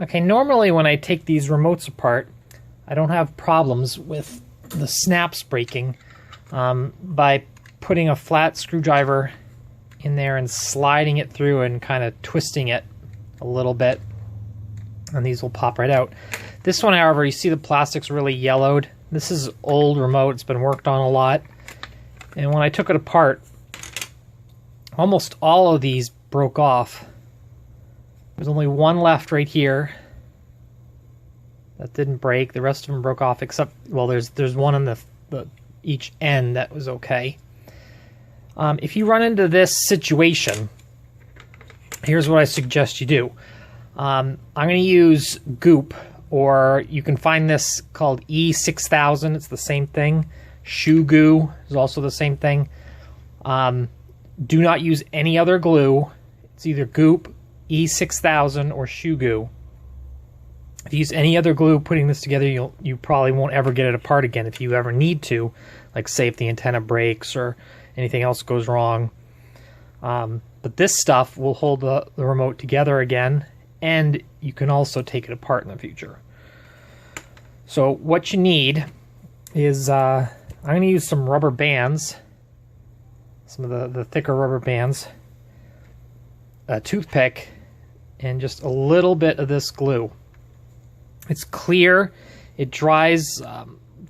Okay, normally when I take these remotes apart, I don't have problems with the snaps breaking by putting a flat screwdriver in there and sliding it through and kind of twisting it a little bit, and these will pop right out. This one, however, you see the plastic's really yellowed. This is old remote. It's been worked on a lot. And when I took it apart, almost all of these broke off. There's only one left right here that didn't break. The rest of them broke off, except, well, there's one on the each end that was okay. If you run into this situation, here's what I suggest you do. I'm going to use goop, or you can find this called E6000. It's the same thing. Shoe goo is also the same thing. Do not use any other glue. It's either goop, E6000, or shoe goo. If you use any other glue putting this together, you probably won't ever get it apart again if you ever need to, like say if the antenna breaks or anything else goes wrong. But this stuff will hold the remote together again, and you can also take it apart in the future. So what you need is, I'm going to use some rubber bands, some of the thicker rubber bands, a toothpick, and just a little bit of this glue. It's clear, it dries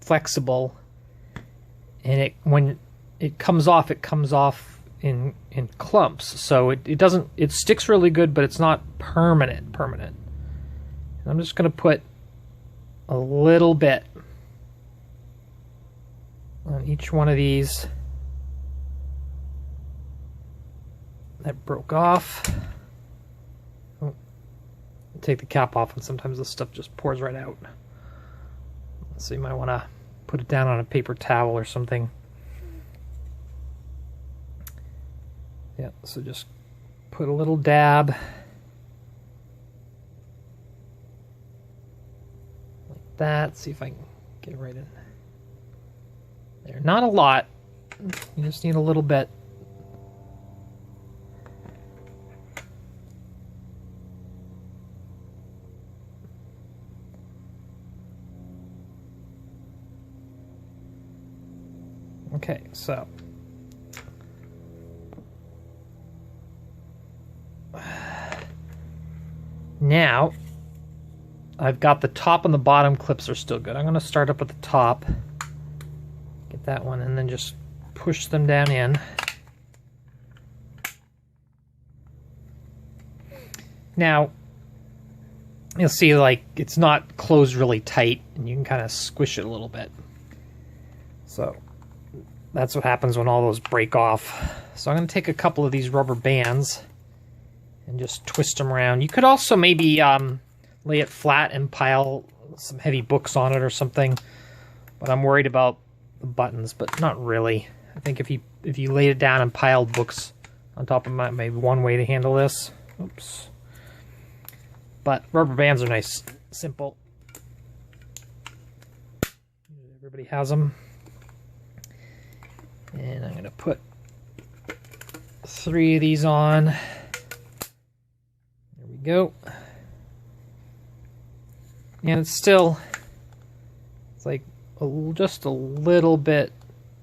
flexible, and when it comes off in clumps. So it sticks really good, but it's not permanent. And I'm just going to put a little bit on each one of these that broke off. Take the cap off, and sometimes this stuff just pours right out. So you might want to put it down on a paper towel or something. Yeah, so just put a little dab like that. See if I can get it right in there. Not a lot. You just need a little bit. Okay, so now I've got the top and the bottom clips are still good. I'm going to start up at the top, get that one, and then just push them down in. Now you'll see, like, it's not closed really tight, and you can kind of squish it a little bit. So that's what happens when all those break off. So I'm going to take a couple of these rubber bands and just twist them around. You could also maybe lay it flat and pile some heavy books on it or something. But I'm worried about the buttons, but not really. I think if you laid it down and piled books on top of it, maybe one way to handle this. Oops. But rubber bands are nice, simple. Everybody has them. And I'm going to put 3 of these on. There we go. And it's like just a little bit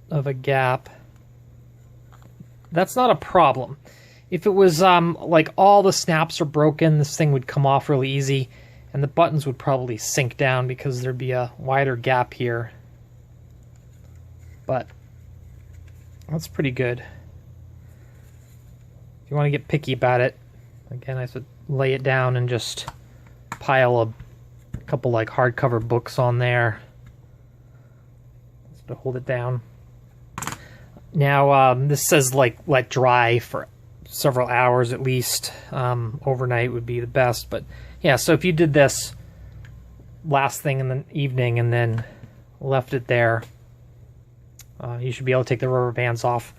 of a gap. That's not a problem. If it was like all the snaps are broken, this thing would come off really easy, and the buttons would probably sink down because there'd be a wider gap here. But that's pretty good. If you want to get picky about it, again, I said lay it down and just pile a couple like hardcover books on there just to hold it down. Now, this says like let dry for several hours at least. Overnight would be the best, but yeah, so if you did this last thing in the evening and then left it there, you should be able to take the rubber bands off.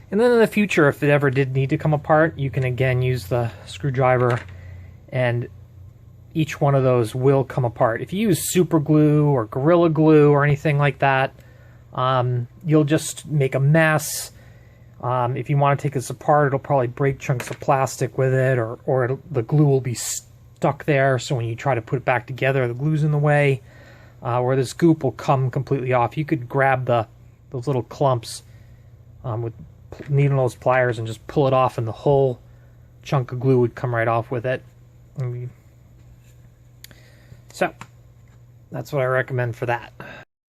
And then in the future, if it ever did need to come apart, you can again use the screwdriver, and each one of those will come apart. If you use super glue or Gorilla Glue or anything like that, you'll just make a mess. If you want to take this apart, it'll probably break chunks of plastic with it, or the glue will be stuck there, so when you try to put it back together, the glue's in the way, or this goop will come completely off. You could grab those little clumps with needle-nose pliers and just pull it off, and the whole chunk of glue would come right off with it. So that's what I recommend for that.